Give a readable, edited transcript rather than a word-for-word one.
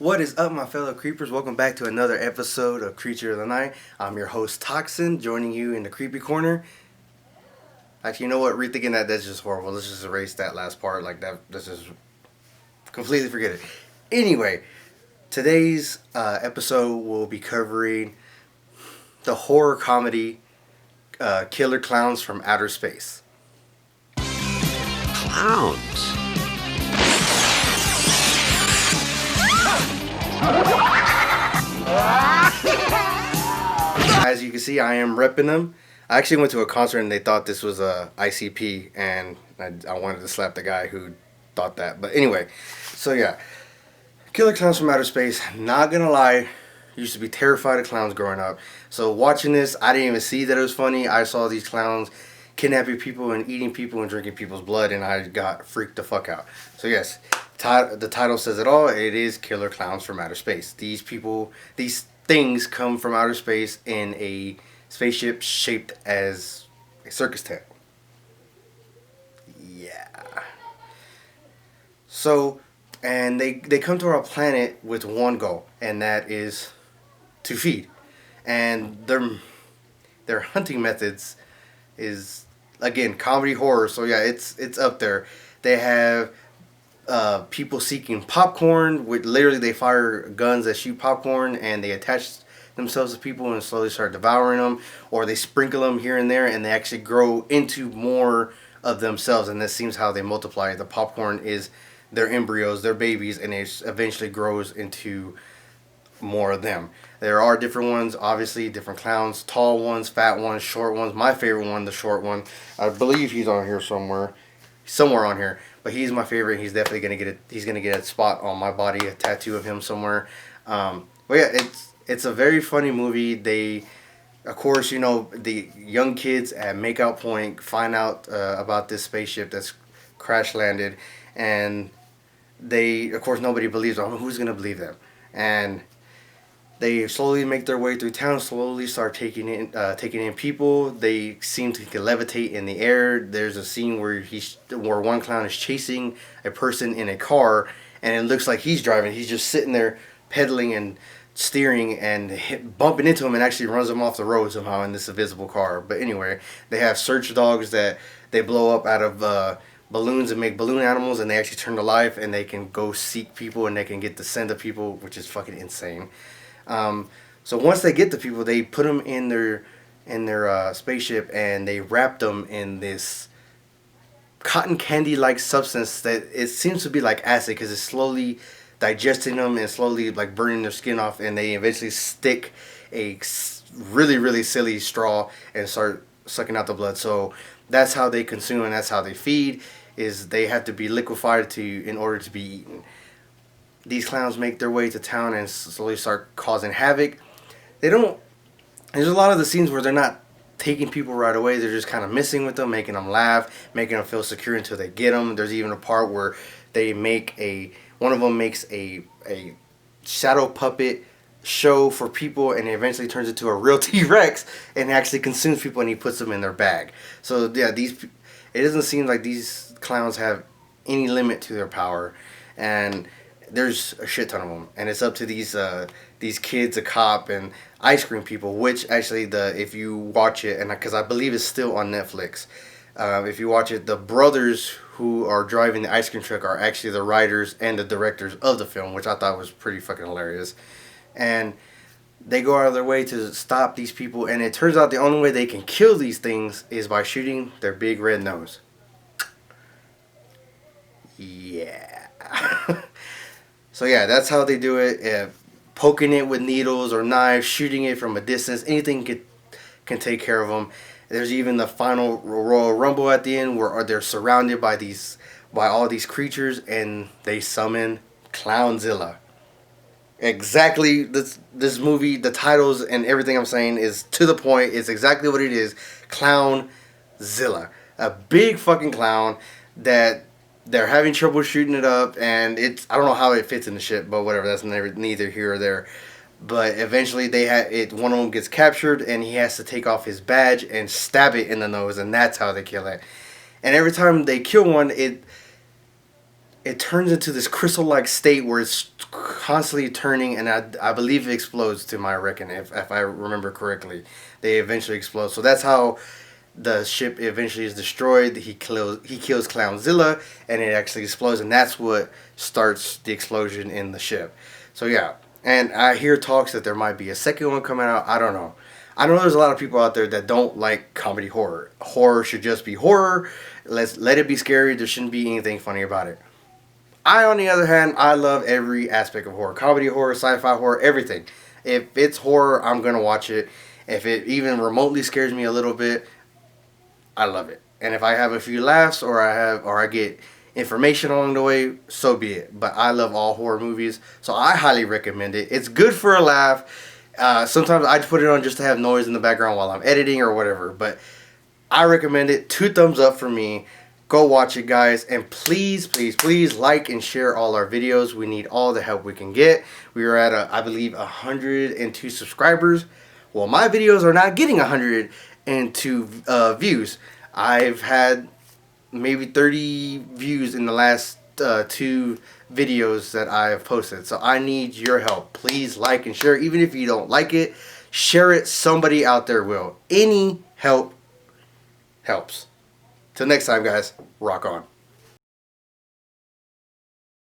What is up, my fellow creepers? Welcome back to another episode of Creature of the Night. I'm your host, Toxin, joining you in the creepy corner. Actually, you know what? Rethinking that's just horrible. Let's just erase that last part. Like that. Let's just completely forget it. Anyway, today's episode will be covering the horror comedy Killer Klowns from Outer Space. Clowns. As you can see, I am repping them. I actually went to a concert and they thought this was a ICP, and I wanted to slap the guy who thought that. But anyway, so yeah, Killer Klowns from Outer Space. Not gonna lie, used to be terrified of clowns growing up. So watching this, I didn't even see that it was funny. I saw these clowns kidnapping people and eating people and drinking people's blood, and I got freaked the fuck out. So yes, the title says it all. It is Killer Klowns from Outer Space. These things come from outer space in a spaceship shaped as a circus tent. Yeah. So, and they come to our planet with one goal, and that is to feed. And their hunting methods is, again, comedy horror. So yeah, it's up there. They have people seeking popcorn. With literally, they fire guns that shoot popcorn, and they attach themselves to people and slowly start devouring them, or they sprinkle them here and there, and they actually grow into more of themselves. And this seems how they multiply. The popcorn is their embryos, their babies, and it eventually grows into more of them. There are different ones, obviously, different clowns, tall ones, fat ones, short ones. My favorite one, the short one, I believe he's on here somewhere on here, but he's my favorite. He's definitely gonna get a spot on my body, a tattoo of him somewhere. But yeah, it's a very funny movie. They, of course, the young kids at Makeout Point find out about this spaceship that's crash landed, and they, of course, nobody believes them. Who's gonna believe them? And they slowly make their way through town, slowly start taking in people. They seem to levitate in the air. There's a scene where one clown is chasing a person in a car, and it looks like he's driving. He's just sitting there pedaling and steering and bumping into him, and actually runs him off the road somehow in this invisible car. But anyway, they have search dogs that they blow up out of balloons and make balloon animals, and they actually turn to life, and they can go seek people, and they can get the scent of people, which is fucking insane. So once they get the people, they put them in their spaceship, and they wrap them in this cotton candy like substance that it seems to be like acid, because it's slowly digesting them and slowly like burning their skin off, and they eventually stick a really, really silly straw and start sucking out the blood. So that's how they consume, and that's how they feed, is they have to be liquefied in order to be eaten. These clowns make their way to town and slowly start causing havoc. There's a lot of the scenes where they're not taking people right away. They're just kind of messing with them, making them laugh, making them feel secure until they get them. There's even a part where one of them makes a shadow puppet show for people, and it eventually turns into a real T-Rex and actually consumes people, and he puts them in their bag. So yeah, it doesn't seem like these clowns have any limit to their power, and there's a shit ton of them, and it's up to these kids, a cop, and ice cream people. Which actually, if you watch it, and because I believe it's still on Netflix, if you watch it, the brothers who are driving the ice cream truck are actually the writers and the directors of the film, which I thought was pretty fucking hilarious. And they go out of their way to stop these people, and it turns out the only way they can kill these things is by shooting their big red nose. Yeah. So yeah, that's how they do it. Poking it with needles or knives, shooting it from a distance, anything can take care of them. There's even the final Royal Rumble at the end, where they're surrounded by all these creatures, and they summon Clownzilla. Exactly, this movie, the titles and everything I'm saying is to the point. It's exactly what it is. Clownzilla, a big fucking clown that they're having trouble shooting it up, and I don't know how it fits in the ship, but whatever, that's neither here or there. But eventually one of them gets captured, and he has to take off his badge and stab it in the nose, and that's how they kill it. And every time they kill one, it turns into this crystal-like state where it's constantly turning, and I believe it explodes, to my reckon, if I remember correctly. They eventually explode. So that's how the ship eventually is destroyed. He kills Clownzilla, and it actually explodes, and that's what starts the explosion in the ship. So yeah, and I hear talks that there might be a second one coming out. I don't know. I know there's a lot of people out there that don't like comedy horror. Horror should just be horror. Let's let it be scary. There shouldn't be anything funny about it. I, on the other hand, I love every aspect of horror. Comedy horror, sci-fi horror, everything. If it's horror, I'm going to watch it. If it even remotely scares me a little bit, I love it. And if I have a few laughs or I get information along the way, so be it. But I love all horror movies, so I highly recommend it. It's good for a laugh. Sometimes I put it on just to have noise in the background while I'm editing or whatever. But I recommend it. 2 thumbs up for me. Go watch it, guys. And please, please, please like and share all our videos. We need all the help we can get. We are at, I believe, 102 subscribers. Well, my videos are not getting 102 views. I've had maybe 30 views in the last 2 videos that I have posted. So I need your help. Please like and share. Even if you don't like it, share it. Somebody out there will. Any help helps. Till next time, guys, rock on.